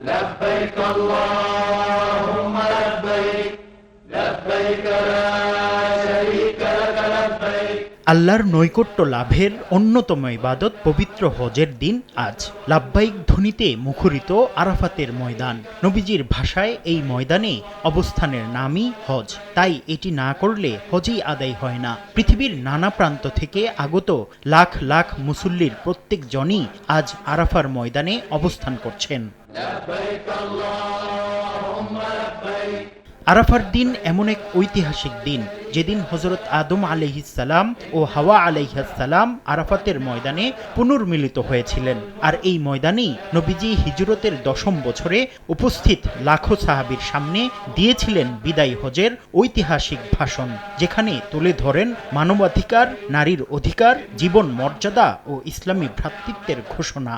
لبيك اللهم لبيك لبيك لا شريك لك لبيك। আল্লাহর নৈকট্য লাভের অন্যতম ইবাদত পবিত্র হজের দিন আজ। লাব্বাইক ধ্বনিতে মুখরিত আরাফাতের ময়দান। নবীজির ভাষায় এই ময়দানে অবস্থানের নামই হজ। তাই এটি না করলে হজই আদায় হয় না। পৃথিবীর নানা প্রান্ত থেকে আগত লাখ লাখ মুসল্লির প্রত্যেক জনই আজ আরাফার ময়দানে অবস্থান করছেন। আরাফার দিন এমন এক ঐতিহাসিক দিন যেদিন হযরত আদম আলাইহিসসালাম ও হাওয়া আলাইহিসসালাম আরাফাতের ময়দানে পুনর্মিলিত হয়েছিলেন। আর এই ময়দানেই নবীজি হিজরতের 10ম বছরে উপস্থিত লাখো সাহাবীর সামনে দিয়েছিলেন বিদায় হজের ঐতিহাসিক ভাষণ, যেখানে তুলে ধরেন মানবাধিকার, নারীর অধিকার, জীবন মর্যাদা ও ইসলামী ভ্রাতৃত্বের ঘোষণা।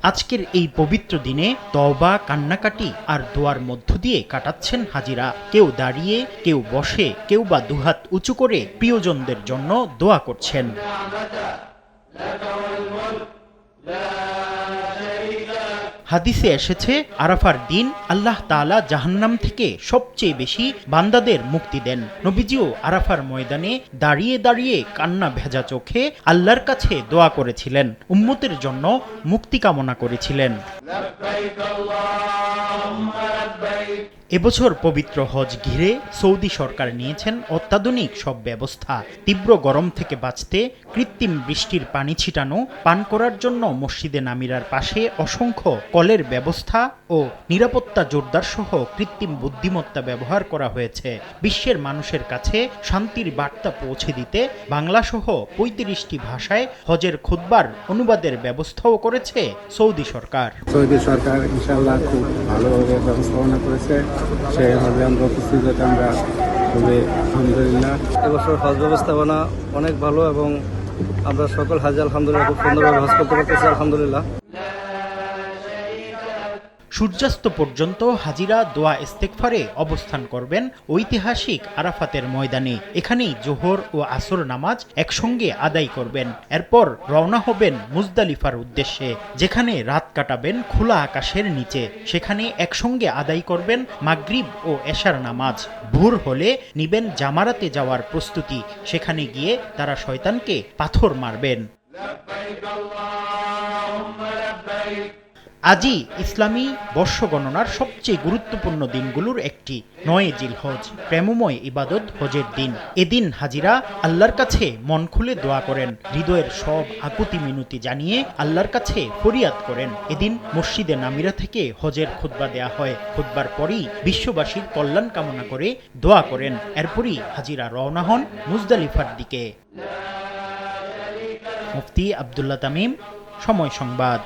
আজকের এই পবিত্র দিনে তওবা, কান্নাকাটি আর দোয়ার মধ্য দিয়ে কাটাচ্ছেন হাজিরা। কেউ দাঁড়িয়ে, কেউ বসে, কেউ বা দুহাত উঁচু করে প্রিয়জনদের জন্য দোয়া করছেন। হাদিসে এসেছে, আরাফার দিন আল্লাহ তাআলা জাহান্নাম থেকে সবচেয়ে বেশি বান্দাদের মুক্তি দেন। নবীজিও আরাফার ময়দানে দাঁড়িয়ে দাঁড়িয়ে কান্না ভেজা চোখে আল্লাহর কাছে দোয়া করেছিলেন, উম্মতের জন্য মুক্তি কামনা করেছিলেন। এবছর পবিত্র হজ ঘিরে সৌদি সরকার নিয়েছেন অত্যাধুনিক সব ব্যবস্থা। তীব্র গরম থেকে বাঁচতে কৃত্রিম বৃষ্টির পানি ছিটানো, পান করার জন্য মসজিদে নামিরার পাশে অসংখ্য কলের ব্যবস্থা ও নিরাপত্তা জোরদার সহ কৃত্রিম বুদ্ধিমত্তা ব্যবহার করা হয়েছে। বিশ্বের মানুষের কাছে শান্তির বার্তা পৌঁছে দিতে বাংলাসহ 35টি ভাষায় হজের খুতবার অনুবাদের ব্যবস্থাও করেছে সৌদি সরকার। সৌদি সরকার ইনশাআল্লাহ খুব ভালোভাবে ব্যবস্থাপনা করেছে। সেই ভাবে আমরা উপস্থিত আমরা খুবই আলহামদুলিল্লাহ। এবছর হজ ব্যবস্থাপনা অনেক ভালো এবং আমরা সকল হাজি আলহামদুলিল্লাহ খুব সুন্দরভাবে হজ করতে পারতেছি আলহামদুলিল্লাহ। সূর্যাস্ত পর্যন্ত হাজিরা দোয়া ইস্তেগফারে অবস্থান করবেন ঐতিহাসিক আরাফাতের ময়দানে। এখানেই জোহর ও আসর নামাজ একসঙ্গে আদায় করবেন। এরপর রওনা হবেন মুজদালিফার উদ্দেশ্যে, যেখানে রাত কাটাবেন খোলা আকাশের নিচে। সেখানে একসঙ্গে আদায় করবেন মাগরিব ও এশার নামাজ। ভোর হলে নিবেন জামারাতে যাওয়ার প্রস্তুতি। সেখানে গিয়ে তারা শয়তানকে পাথর মারবেন। আজই ইসলামী বর্ষ গণনার সবচেয়ে গুরুত্বপূর্ণ দিনগুলোর একটি 9 জিলহজ, প্রেমময় ইবাদত হজের দিন। এদিন হাজিরা আল্লাহর কাছে মন খুলে দোয়া করেন, হৃদয়ের সব আকুতি মিনতি জানিয়ে আল্লাহর কাছে ফরিয়াদ করেন। এদিন মসজিদে নামিরা থেকে হজের খুতবা দেয়া হয়। খুতবার পরই বিশ্ববাসীর কল্যাণ কামনা করে দোয়া করেন। এরপরই হাজিরা রওনা হন মুজদালিফার দিকে। মুফতি আব্দুল্লাহ তামিম, সময় সংবাদ।